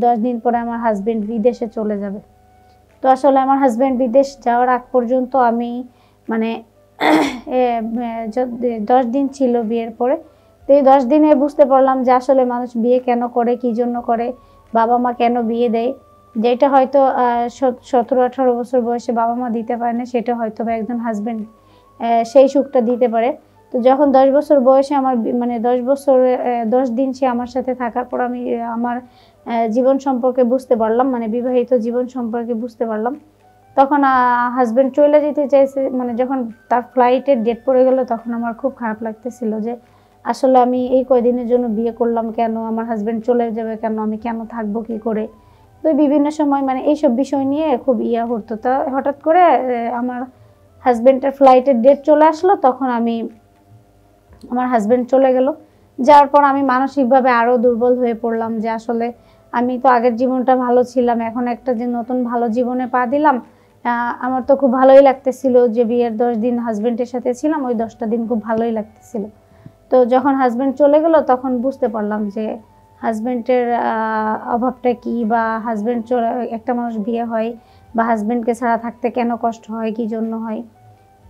10 দিন পরে আমার হাজবেন্ড বিদেশে চলে যাবে। তো আসলে আমার হাজবেন্ড বিদেশ যাওয়ার আগ পর্যন্ত আমি মানে 10 দিন ছিল বিয়ের পরে। তো এই 10 দিনে বুঝতে পারলাম যে আসলে মানুষ বিয়ে কেন করে, কী জন্য করে, বাবা মা কেন বিয়ে দেয়। যেটা হয়তো 17-18 বছর বয়সে বাবা মা দিতে পারে না, সেটা হয়তো বা একজন হাজবেন্ড সেই সুখটা দিতে পারে। তো যখন 10 বছর বয়সে আমার মানে 10 বছরে 10 দিন সে আমার সাথে থাকার পর আমি আমার জীবন সম্পর্কে বুঝতে পারলাম, মানে বিবাহিত জীবন সম্পর্কে বুঝতে পারলাম। তখন হাজবেন্ড চলে যেতে চাইছে, মানে যখন তার ফ্লাইটের ডেট পড়ে গেল তখন আমার খুব খারাপ লাগতেছিল যে আসলে আমি এই কয়দিনের জন্য বিয়ে করলাম কেন, আমার হাজবেন্ড চলে যাবে কেন, আমি কেন থাকবো কী করে। তো বিভিন্ন সময় মানে এইসব বিষয় নিয়ে খুব হতো। তা হঠাৎ করে আমার হাজবেন্ডের ফ্লাইটের ডেট চলে আসলো, তখন আমার হাজবেন্ড চলে গেল। যাওয়ার পর আমি মানসিকভাবে আরও দুর্বল হয়ে পড়লাম যে আসলে আমি তো আগের জীবনটা ভালো ছিলাম, এখন একটা যে নতুন ভালো জীবনে পা দিলাম। আমার তো খুব ভালোই লাগতেছিল যে বিয়ের 10 দিন হাজবেন্ডের সাথে ছিলাম, ওই 10টা দিন খুব ভালোই লাগতেছিল। তো যখন হাজবেন্ড চলে গেল তখন বুঝতে পারলাম যে হাজবেন্ডের অভাবটা কী, বা হাজবেন্ড চলে একটা মানুষ বিয়ে হয় বা হাজবেন্ডকে ছাড়া থাকতে কেন কষ্ট হয়, কী জন্য হয়।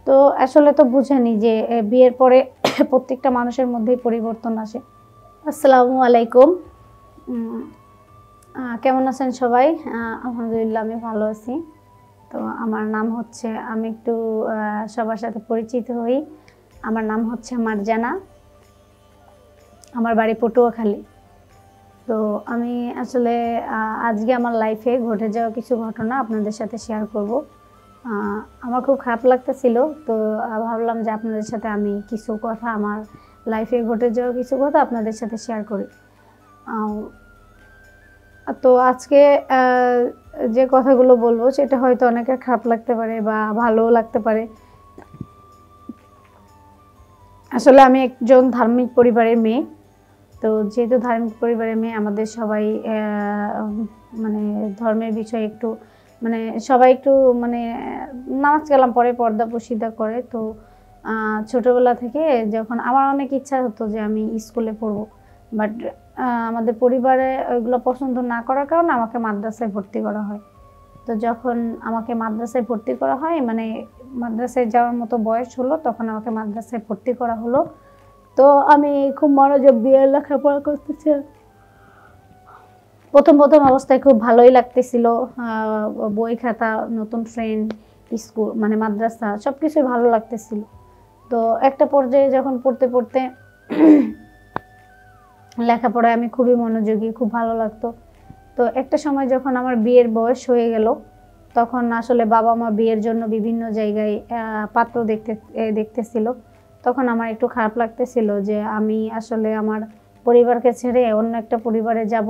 তো আসলে তো বুঝেনি যে বিয়ের পরে প্রত্যেকটা মানুষের মধ্যেই পরিবর্তন আসে। আসসালামু আলাইকুম। কেমন আছেন সবাই? আলহামদুলিল্লাহ আমি ভালো আছি। তো আমার নাম হচ্ছে, আমি একটু সবার সাথে পরিচিত হই। আমার নাম হচ্ছে মারজানা, আমার বাড়ি পটুয়াখালী। তো আমি আসলে আজকে আমার লাইফে ঘটে যাওয়া কিছু ঘটনা আপনাদের সাথে শেয়ার করব। আমার খুব খারাপ লাগতেছিল, তো ভাবলাম যে আপনাদের সাথে আমি কিছু কথা, আমার লাইফে ঘটে যাওয়া কিছু কথা আপনাদের সাথে শেয়ার করি। তো আজকে যে কথাগুলো বলবো সেটা হয়তো অনেকের খারাপ লাগতে পারে বা ভালোও লাগতে পারে। আসলে আমি একজন ধার্মিক পরিবারের মেয়ে। তো যেহেতু ধার্মিক পরিবারের মেয়ে, আমাদের সবাই মানে ধর্মের বিষয়ে একটু মানে সবাই একটু মানে নামাজ কালাম পড়ে, পর্দা প্রশিদা করে। তো ছোটোবেলা থেকে যখন আমার অনেক ইচ্ছা হতো যে আমি স্কুলে পড়বো, বাট আমাদের পরিবারে ওইগুলো পছন্দ না করার কারণে আমাকে মাদ্রাসায় ভর্তি করা হয়। তো যখন আমাকে মাদ্রাসায় ভর্তি করা হয়, মানে মাদ্রাসায় যাওয়ার মতো বয়স হলো, তখন আমাকে মাদ্রাসায় ভর্তি করা হলো। তো আমি খুব মনোযোগ দিয়ে লেখাপড়া করতেছি। প্রথম অবস্থায় খুব ভালোই লাগতেছিল, বই খাতা, নতুন ফ্রেন্ড, স্কুল মানে মাদ্রাসা সব কিছুই ভালো লাগতেছিল। তো একটা পর্যায়ে যখন পড়তে লেখাপড়ায় আমি খুবই মনোযোগী, খুব ভালো লাগতো। তো একটা সময় যখন আমার বিয়ের বয়স হয়ে গেল, তখন আসলে বাবা মা বিয়ের জন্য বিভিন্ন জায়গায় পাত্র দেখতেছিল। তখন আমার একটু খারাপ লাগতেছিল যে আমি আসলে আমার পরিবারকে ছেড়ে অন্য একটা পরিবারে যাব,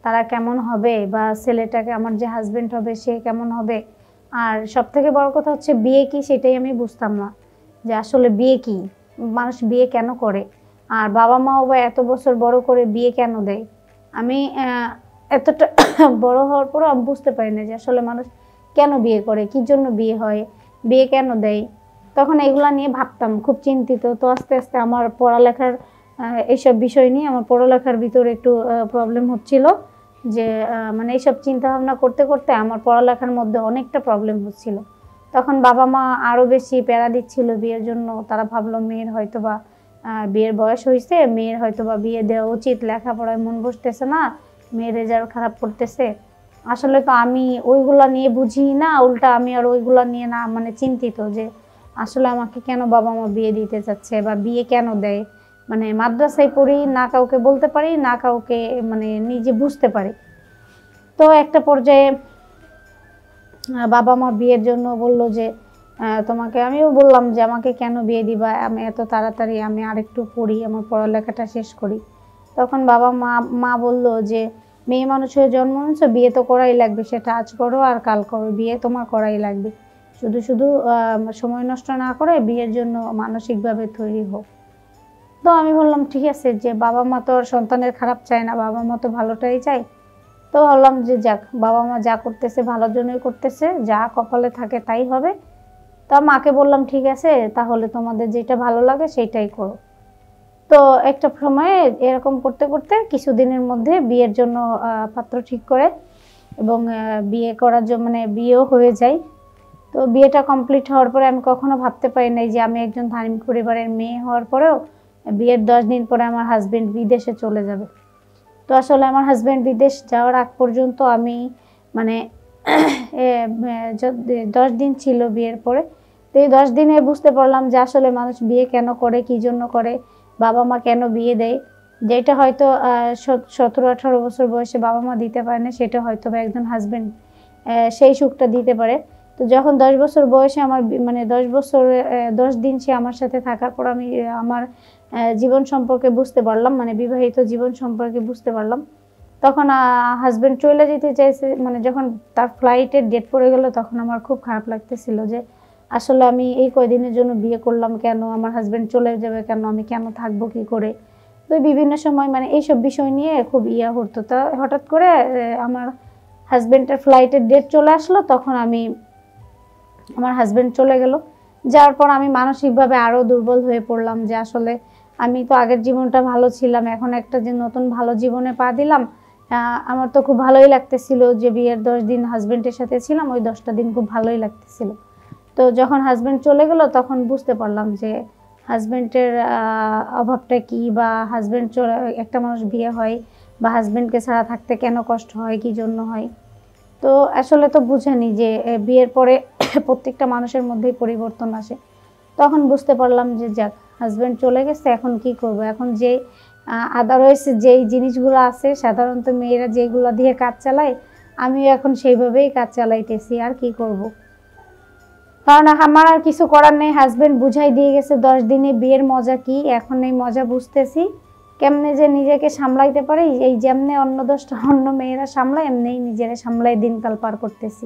তারা কেমন হবে, বা ছেলেটাকে আমার যে হাজবেন্ড হবে সে কেমন হবে। আর সবথেকে বড় কথা হচ্ছে বিয়ে কি, সেটাই আমি বুঝতাম না যে আসলে বিয়ে কি, মানুষ বিয়ে কেন করে, আর বাবা মাও বা এত বছর বড় করে বিয়ে কেন দেয়। আমি এতটা বড় হওয়ার পরও আমি বুঝতে পারি না যে আসলে মানুষ কেন বিয়ে করে, কী জন্য বিয়ে হয়, বিয়ে কেন দেয়। তখন এগুলা নিয়ে ভাবতাম, খুব চিন্তিত। তো আস্তে আস্তে আমার পড়ালেখার এইসব বিষয় নিয়ে আমার পড়ালেখার ভিতরে একটু প্রবলেম হচ্ছিল, যে মানে এইসব চিন্তাভাবনা করতে করতে আমার পড়ালেখার মধ্যে অনেকটা প্রবলেম হচ্ছিল। তখন বাবা মা আরও বেশি প্যারা দিচ্ছিল বিয়ের জন্য। তারা ভাবলো মেয়ের হয়তো বা বিয়ের বয়স হয়েছে, মেয়ের হয়তো বা বিয়ে দেওয়া উচিত, লেখাপড়ায় মন বসতেছে না, মেয়ের রেজাল্ট খারাপ করতেছে। আসলে তো আমি ওইগুলা নিয়ে বুঝি না, উল্টা আমি আর ওইগুলা নিয়ে না মানে চিন্তিত যে আসলে আমাকে কেন বাবা মা বিয়ে দিতে চাচ্ছে বা বিয়ে কেন দেয়। মানে মাদ্রাসায় পড়ি, না কাউকে বলতে পারি, না কাউকে মানে নিজে বুঝতে পারি। তো একটা পর্যায়ে বাবা মা বিয়ের জন্য বলল যে তোমাকে, আমিও বললাম যে আমাকে কেন বিয়ে দিবা, আমি এত তাড়াতাড়ি, আমি আরেকটু পড়ি, আমার পড়ালেখাটা শেষ করি। তখন বাবা মা বলল যে মেয়ে মানুষ হয়ে জন্ম নিয়েছো, বিয়ে তো করাই লাগবে, সেটা আজ করো আর কাল করো, বিয়ে তোমার করাই লাগবে। শুধু সময় নষ্ট না করে বিয়ের জন্য মানসিকভাবে তৈরি হোক। তো আমি বললাম ঠিক আছে, যে বাবা মা তো আর সন্তানের খারাপ চায় না, বাবা মা তো ভালোটাই চায়। তো ভাবলাম যে যাক, বাবা মা যা করতেছে ভালোর জন্যই করতেছে, যা কপালে থাকে তাই হবে। তা মাকে বললাম ঠিক আছে, তাহলে তোমাদের যেটা ভালো লাগে সেইটাই করো। তো একটা সময়ে এরকম করতে করতে কিছুদিনের মধ্যে বিয়ের জন্য পাত্র ঠিক করে এবং বিয়ে করার জন্য মানে বিয়েও হয়ে যায়। তো বিয়েটা কমপ্লিট হওয়ার পরে আমি কখনো ভাবতে পারি নাই যে আমি একজন ধার্মিক পরিবারের মেয়ে হওয়ার পরেও বিয়ের 10 দিন পরে আমার হাজবেন্ড বিদেশে চলে যাবে। তো আসলে আমার হাজবেন্ড বিদেশ যাওয়ার আগ পর্যন্ত আমি মানে 10 দিন ছিল বিয়ের পরে। তো এই 10 দিনে বুঝতে পারলাম যে আসলে মানুষ বিয়ে কেন করে, কী জন্য করে, বাবা মা কেন বিয়ে দেয়। যেটা হয়তো 17-18 বছর বয়সে বাবা মা দিতে পারে না, সেটা হয়তো বা একজন হাজবেন্ড সেই সুখটা দিতে পারে। তো যখন 10 বছর বয়সে আমার মানে 10 বছর 10 দিন সে আমার সাথে থাকার পর আমি আমার জীবন সম্পর্কে বুঝতে পারলাম, মানে বিবাহিত জীবন সম্পর্কে বুঝতে পারলাম। তখন হাজবেন্ড চলে যেতে চাইছে, মানে যখন তার ফ্লাইটের ডেট পড়ে গেল তখন আমার খুব খারাপ লাগতেছিল যে আসলে আমি এই কয়দিনের জন্য বিয়ে করলাম কেন, আমার হাজবেন্ড চলে যাবে কেন, আমি কেন থাকবো কি করে। তো বিভিন্ন সময় মানে এইসব বিষয় নিয়ে খুব হতো। তা হঠাৎ করে আমার হাজবেন্ডের ফ্লাইটের ডেট চলে আসলো, তখন আমার হাজবেন্ড চলে গেল। যাওয়ার পর আমি মানসিকভাবে আরও দুর্বল হয়ে পড়লাম যে আসলে আমি তো আগের জীবনটা ভালো ছিলাম, এখন একটা যে নতুন ভালো জীবনে পা দিলাম। আমার তো খুব ভালোই লাগতেছিল যে বিয়ের 10 দিন হাজবেন্ডের সাথে ছিলাম, ওই 10টা দিন খুব ভালোই লাগতেছিল। তো যখন হাজবেন্ড চলে গেল তখন বুঝতে পারলাম যে হাজবেন্ডের অভাবটা কী, বা হাজবেন্ড চলে একটা মানুষ বিয়ে হয় বা হাজবেন্ডকে ছাড়া থাকতে কেন কষ্ট হয়, কী জন্য হয়। তো আসলে তো বুঝেনি যে বিয়ের পরে প্রত্যেকটা মানুষের মধ্যেই পরিবর্তন আসে। তখন বুঝতে পারলাম যে যাক, হাজবেন্ড চলে গেছে, এখন কি করব। এখন যে আদারওয়াইজ যেই জিনিসগুলো আছে সাধারণত মেয়েরা যেগুলো দিয়ে কাজ চালায়, আমিও এখন সেইভাবেই কাজ চালাইতেছি, আর কি করব। কারণ আমার আর কিছু করার নেই, হাজবেন্ড বুঝাই দিয়ে গেছে 10 দিনে বিয়ের মজা কি, এখন এই মজা বুঝতেছি। কেমনে যে নিজেকে সামলাইতে পারি, এই যেমনে অন্য 10টা অন্য মেয়েরা সামলায় এমনিই নিজেরা সামলাই দিনকাল পার করতেছি।